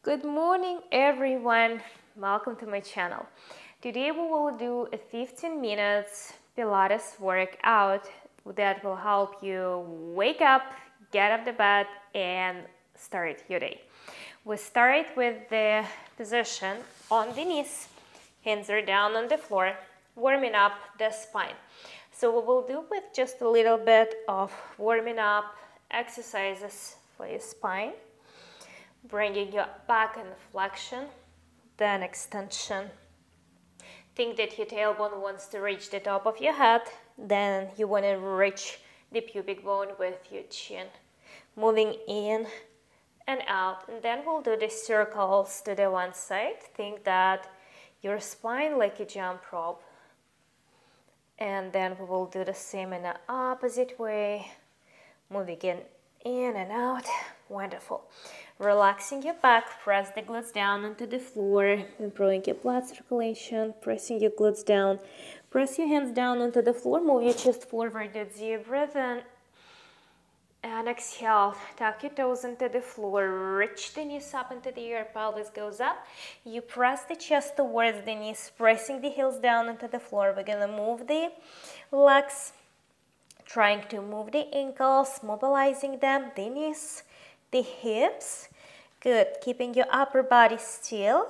Good morning, everyone. Welcome to my channel. Today we will do a 15 minutes Pilates workout that will help you wake up, get out of the bed, and start your day. We start with the position on the knees, hands are down on the floor, warming up the spine. So we will do with just a little bit of warming up exercises for your spine. Bringing your back in flexion, then extension. Think that your tailbone wants to reach the top of your head, then you want to reach the pubic bone with your chin. Moving in and out, and then we'll do the circles to the one side. Think that your spine like a jump rope. And then we will do the same in the opposite way, moving in and out. Wonderful. Relaxing your back, press the glutes down onto the floor, improving your blood circulation, pressing your glutes down. Press your hands down onto the floor, move your chest forward as you breathe in. And exhale, tuck your toes into the floor, reach the knees up into the air, pelvis goes up. You press the chest towards the knees, pressing the heels down into the floor. We're gonna move the legs, trying to move the ankles, mobilizing them, the knees, the hips. Good, keeping your upper body still.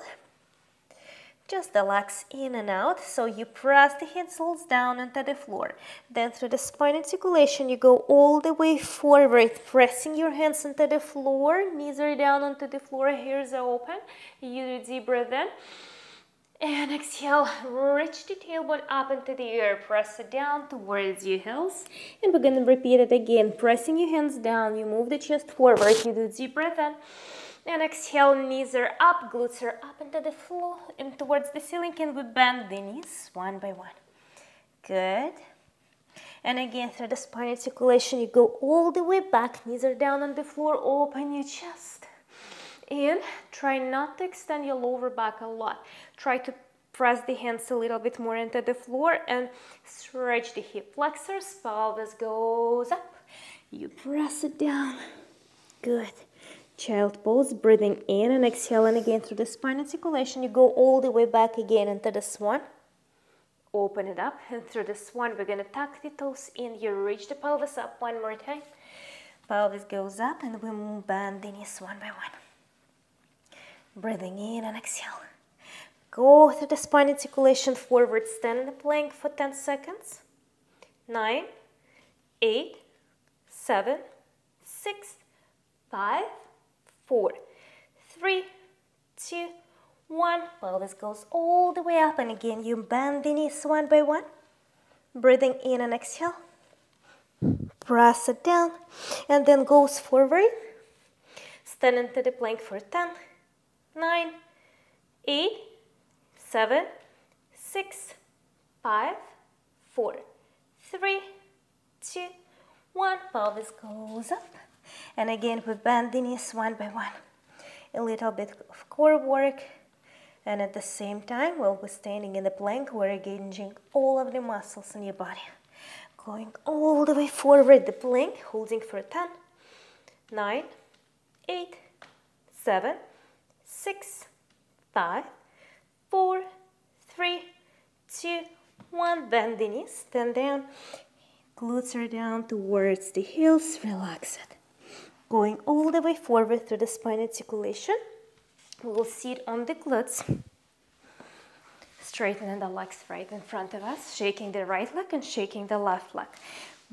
Just the legs in and out. So you press the heels down into the floor. Then through the spine articulation, you go all the way forward, pressing your hands into the floor. Knees are down onto the floor, ears are open. You do deep breath in. And exhale, reach the tailbone up into the air, press it down towards your heels. And we're gonna repeat it again, pressing your hands down, you move the chest forward, you do deep breath in. And exhale, knees are up, glutes are up into the floor and towards the ceiling, and we bend the knees one by one. Good. And again, through the spine articulation, you go all the way back, knees are down on the floor, open your chest. And try not to extend your lower back a lot. Try to press the hands a little bit more into the floor and stretch the hip flexors, pelvis goes up. You press it down. Good. Child pose, breathing in and exhaling again through the spine articulation. You go all the way back again into the swan. Open it up, and through the swan, we're gonna tuck the toes in. You reach the pelvis up one more time. Pelvis goes up, and we bend the knees one by one. Breathing in and exhale. Go through the spine articulation forward, stand in the plank for 10 seconds. 9, 8, 7, 6, 5, 4, 3, 2, 1. Pelvis goes all the way up, and again you bend the knees one by one. Breathing in and exhale. Press it down, and then goes forward. Stand into the plank for 10, 9, 8, 7, 6, 5, 4, 3, 2, 1. Pelvis goes up. And again, we bend the knees one by one. A little bit of core work. And at the same time, while we're standing in the plank, we're engaging all of the muscles in your body. Going all the way forward, the plank, holding for 10, 9, 8, 7, 6, 5, 4, 3, 2, 1. Bend the knees, stand down. Glutes are down towards the heels, relax it. Going all the way forward through the spine articulation. We will sit on the glutes. Straightening the legs right in front of us, shaking the right leg and shaking the left leg.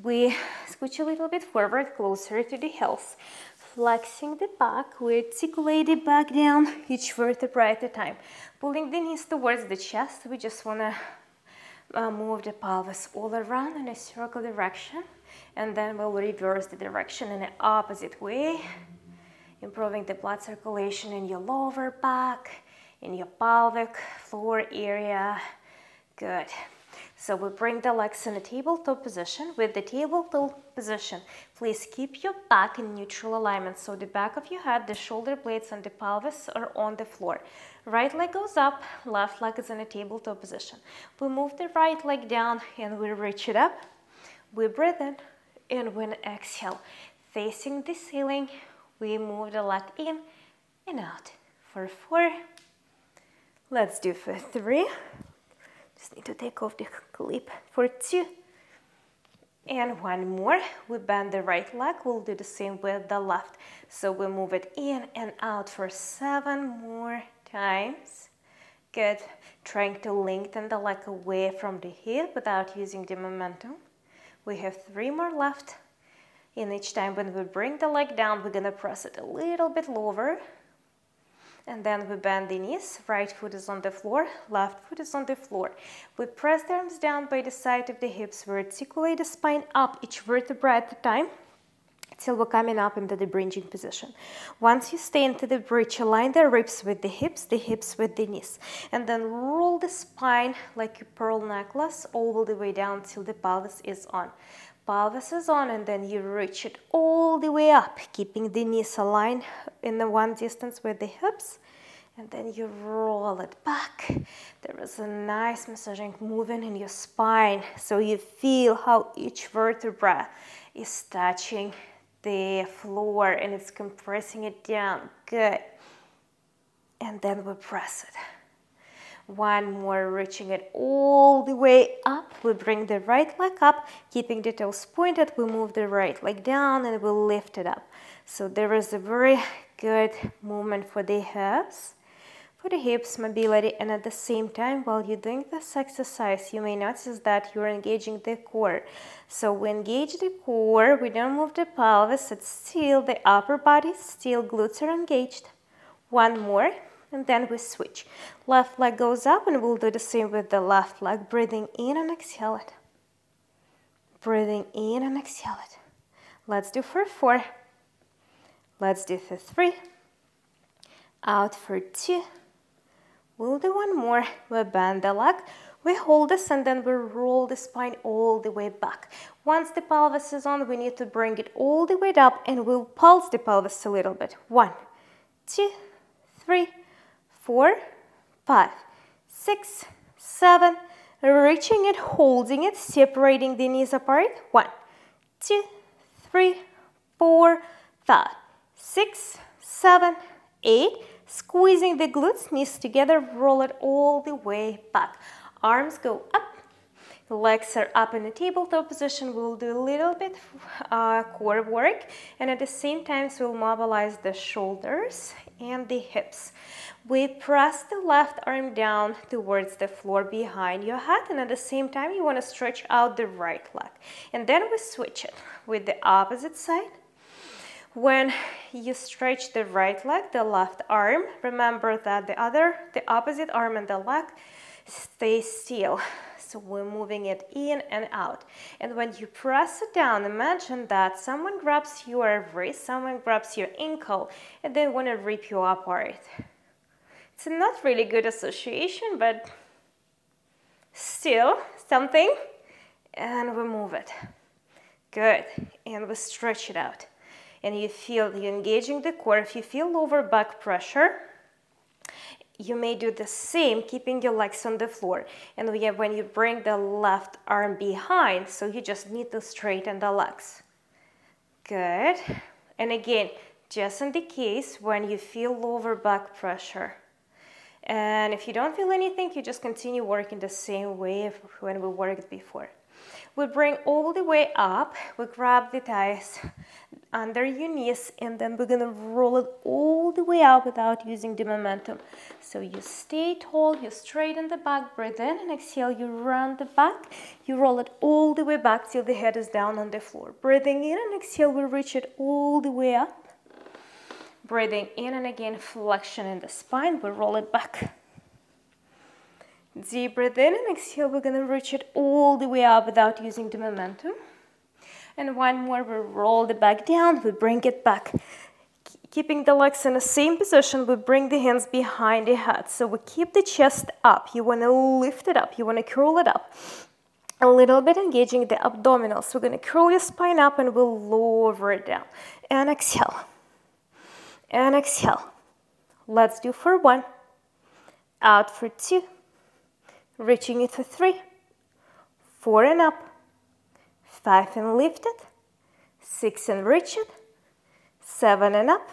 We scooch a little bit forward, closer to the heels. Flexing the back, we articulate the back down, each vertebra at a time. Pulling the knees towards the chest, we just want to move the pelvis all around in a circle direction. And then we'll reverse the direction in the opposite way. Improving the blood circulation in your lower back, in your pelvic floor area. Good. So we bring the legs in a tabletop position. With the tabletop position, please keep your back in neutral alignment. So the back of your head, the shoulder blades and the pelvis are on the floor. Right leg goes up, left leg is in a tabletop position. We move the right leg down and we reach it up. We breathe in and we exhale. Facing the ceiling, we move the leg in and out for 4. Let's do for 3. Just need to take off the clip for 2. And 1 more. We bend the right leg. We'll do the same with the left. So we move it in and out for 7 more times. Good. Trying to lengthen the leg away from the hip without using the momentum. We have 3 more left. And each time when we bring the leg down, we're going to press it a little bit lower. And then we bend the knees. Right foot is on the floor, left foot is on the floor. We press the arms down by the side of the hips. We articulate the spine up each vertebra at a time till we're coming up into the bridging position. Once you stay into the bridge, align the ribs with the hips with the knees. And then roll the spine like a pearl necklace all the way down till the pelvis is on. Pelvis is on, and then you reach it all the way up, keeping the knees aligned in the one distance with the hips. And then you roll it back. There is a nice massaging movement in your spine, so you feel how each vertebra is touching the floor and it's compressing it down. Good. And then we press it. 1 more, reaching it all the way up. We bring the right leg up, keeping the toes pointed. We move the right leg down and we lift it up. So there is a very good movement for the hips, mobility, and at the same time, while you're doing this exercise, you may notice that you're engaging the core. So we engage the core, we don't move the pelvis, it's still the upper body, still glutes are engaged. 1 more. And then we switch. Left leg goes up, and we'll do the same with the left leg. Breathing in and exhale it. Breathing in and exhale it. Let's do for 4. Let's do for 3. Out for 2. We'll do 1 more. We bend the leg. We hold this, and then we roll the spine all the way back. Once the pelvis is on, we need to bring it all the way up, and we'll pulse the pelvis a little bit. 1, 2, 3, 4, 5, 6, 7, reaching it, holding it, separating the knees apart. 1, 2, 3, 4, 5, 6, 7, 8. Squeezing the glutes, knees together, roll it all the way back. Arms go up. Legs are up in a tabletop position. We'll do a little bit core work, and at the same time we'll mobilize the shoulders and the hips. We press the left arm down towards the floor behind your head, and at the same time you want to stretch out the right leg. And then we switch it with the opposite side. When you stretch the right leg, the left arm, remember that the opposite arm and the leg stay still. So we're moving it in and out. And when you press it down, imagine that someone grabs your wrist, someone grabs your ankle, and they want to rip you apart. It's not really good association, but still something. And we move it. Good. And we stretch it out. And you feel you're engaging the core. If you feel lower back pressure, you may do the same, keeping your legs on the floor. And when you bring the left arm behind, so you just need to straighten the legs. Good. And again, just in the case when you feel lower back pressure. And if you don't feel anything, you just continue working the same way when we worked before. We bring all the way up, we grab the thighs under your knees, and then we're gonna roll it all the way up without using the momentum. So you stay tall, you straighten the back, breathe in and exhale, you round the back, you roll it all the way back till the head is down on the floor. Breathing in and exhale, we reach it all the way up. Breathing in and again, flexion in the spine, we roll it back. Deep breath in and exhale, we're gonna reach it all the way up without using the momentum. And 1 more, we roll the back down, we bring it back. Keeping the legs in the same position, we bring the hands behind the head. So we keep the chest up, you wanna lift it up, you wanna curl it up. A little bit engaging the abdominals. We're gonna curl your spine up and we'll lower it down. And exhale. And exhale. Let's do for 1. Out for 2. Reaching it for 3, 4 and up, 5 and lift it, 6 and reach it, 7 and up,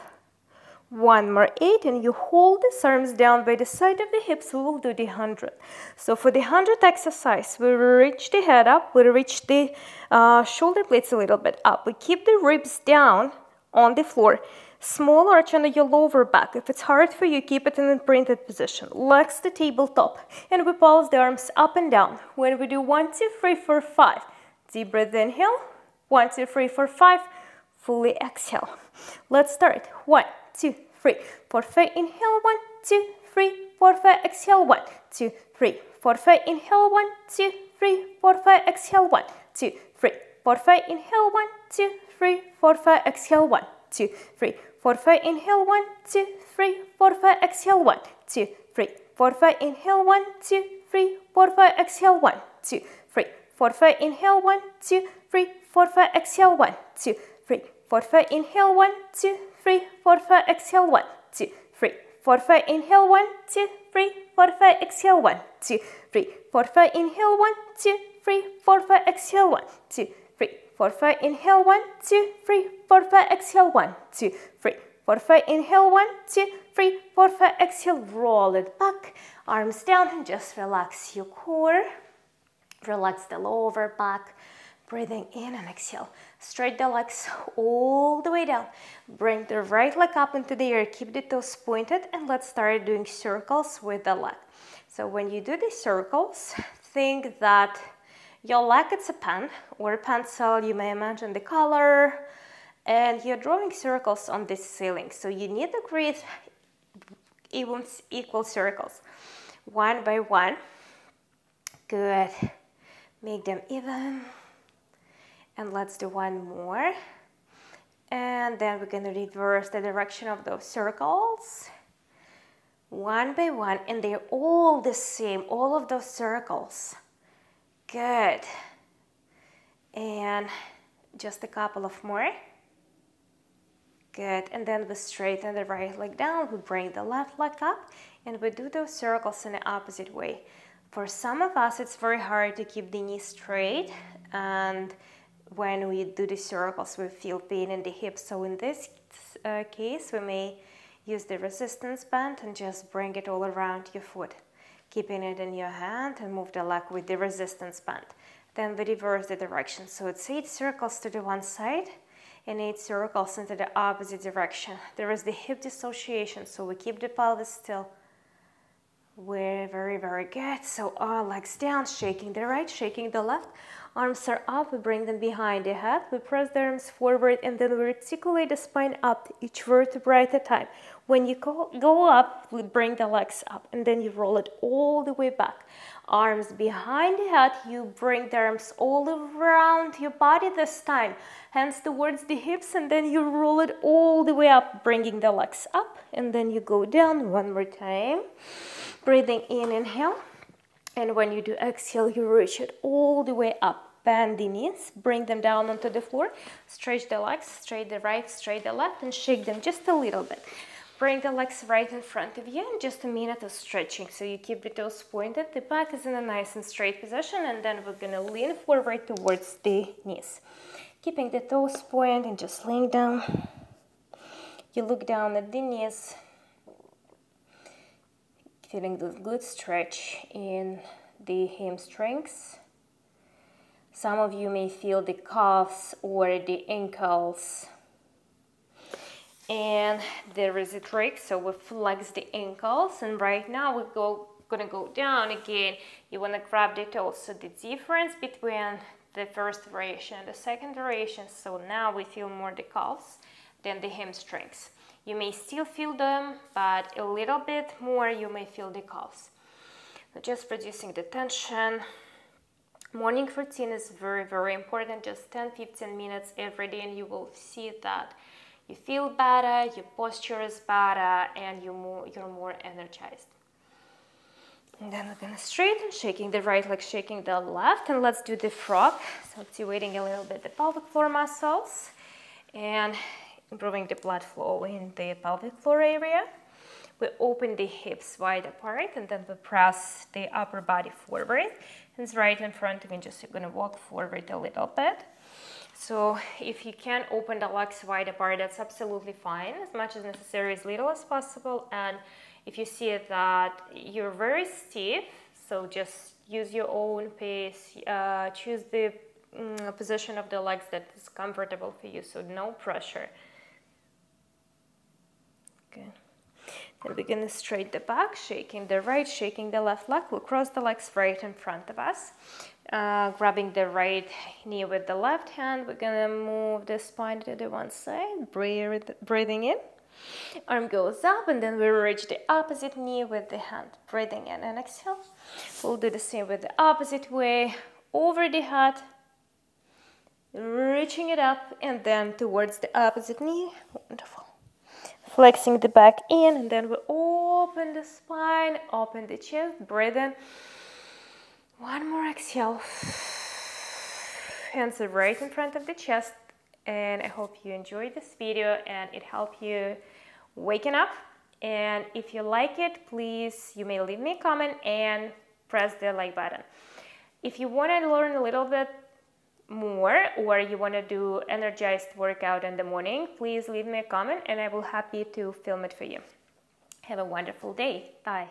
1 more 8, and you hold these arms down by the side of the hips. We will do the 100. So for the 100 exercise, we reach the head up, we reach the shoulder blades a little bit up. We keep the ribs down on the floor. Small arch under your lower back. If it's hard for you, keep it in the printed position. Legs to tabletop, and we pulse the arms up and down. When we do 1, 2, 3, 4, 5, deep breath, inhale. 1, 2, 3, 4, 5, fully exhale. Let's start. 1, 2, 3, 4, 5, inhale. 1, 2, 3, 4, 5, exhale. 1, 2, 3, 4, 5, inhale. 1, 2, 3, 4, 5, exhale. 1, 2, 3, 4, 5, inhale. 1, 2, 3, 4, 5, exhale. 1, 2, 3, 4, 5, inhale. 1, 2, 3, 4, 5, exhale. 1, 2, 3, 4, 5, inhale. 1, 2, 3, 4, 5, exhale. 1, 2, 3, 4, 5, inhale. 1, 2, 3, 4, 5, exhale. 1, 2, 3, 4, 5, inhale. 1, 2, 3, 4, 5, exhale. 1, 2, 3, 4, 5, inhale. 1, 2, 3, 4, 5, exhale. 1, 2, 3, 4, 5, inhale. 1, 2, 3, 4, 5, exhale. 1, 2, 3, 4, 5, inhale. 1, 2, 3, 4, 5, exhale. 1, 2, 3, 4, 5, inhale. 1, 2, 3, 4, 5, exhale. Roll it back, arms down, and just relax your core. Relax the lower back. Breathing in and exhale. Straight the legs all the way down. Bring the right leg up into the air. Keep the toes pointed, and let's start doing circles with the leg. So when you do these circles, think that your leg is a pen or a pencil. You may imagine the color, and you're drawing circles on this ceiling. So you need to create equal circles, one by one. Good. Make them even. And let's do one more. And then we're going to reverse the direction of those circles. One by one. And they're all the same, all of those circles. Good. And just a couple of more. Good. And then we straighten the right leg down. We bring the left leg up. And we do those circles in the opposite way. For some of us, it's very hard to keep the knees straight. And when we do the circles, we feel pain in the hips. So in this case, we may use the resistance band and just bring it all around your foot, keeping it in your hand, and move the leg with the resistance band. Then we reverse the direction. So it's 8 circles to the one side and 8 circles into the opposite direction. There is the hip dissociation, so we keep the pelvis still. We're very, very good. So our legs down, shaking the right, shaking the left. Arms are up, we bring them behind the head. We press the arms forward, and then we articulate the spine up, each vertebra at a time. When you go up, we bring the legs up, and then you roll it all the way back. Arms behind the head, you bring the arms all around your body this time. Hands towards the hips, and then you roll it all the way up, bringing the legs up, and then you go down one more time. Breathing in, inhale. And when you do exhale, you reach it all the way up. Bend the knees, bring them down onto the floor. Stretch the legs, straight the right, straight the left, and shake them just a little bit. Bring the legs right in front of you, and just a minute of stretching. So you keep the toes pointed, the back is in a nice and straight position, and then we're gonna lean forward towards the knees. Keeping the toes pointed and just laying down. You look down at the knees, feeling the good stretch in the hamstrings. Some of you may feel the calves or the ankles. And there is a trick, so we flex the ankles, and right now we're gonna go down again. You wanna grab the toes. So the difference between the first variation and the second variation, so now we feel more the calves than the hamstrings. You may still feel them, but a little bit more you may feel the calves. So just reducing the tension. Morning routine is very, very important. Just 10-15 minutes every day, and you will see that you feel better, your posture is better, and you're more energized. And then we're gonna straighten, shaking the right leg, shaking the left, and let's do the frog. So activating a little bit the pelvic floor muscles and improving the blood flow in the pelvic floor area. We open the hips wide apart, and then we press the upper body forward. Hands right in front of you, just you're gonna walk forward a little bit. So if you can open the legs wide apart, that's absolutely fine, as much as necessary, as little as possible. And if you see that you're very stiff, so just use your own pace, choose the position of the legs that is comfortable for you, so no pressure. Okay. Then we're gonna straighten the back, shaking the right, shaking the left leg. We'll cross the legs right in front of us. Grabbing the right knee with the left hand, we're gonna move the spine to the one side, breathing in. Arm goes up, and then we reach the opposite knee with the hand, breathing in and exhale. We'll do the same with the opposite way, over the head, reaching it up, and then towards the opposite knee. Wonderful. Flexing the back in, and then we open the spine, open the chest, breathe in. One more exhale. Hands are right in front of the chest, and I hope you enjoyed this video and it helped you waking up. And if you like it, please, you may leave me a comment and press the like button. If you want to learn a little bit more, or you want to do energized workout in the morning, please leave me a comment and I will be happy to film it for you. Have a wonderful day. Bye.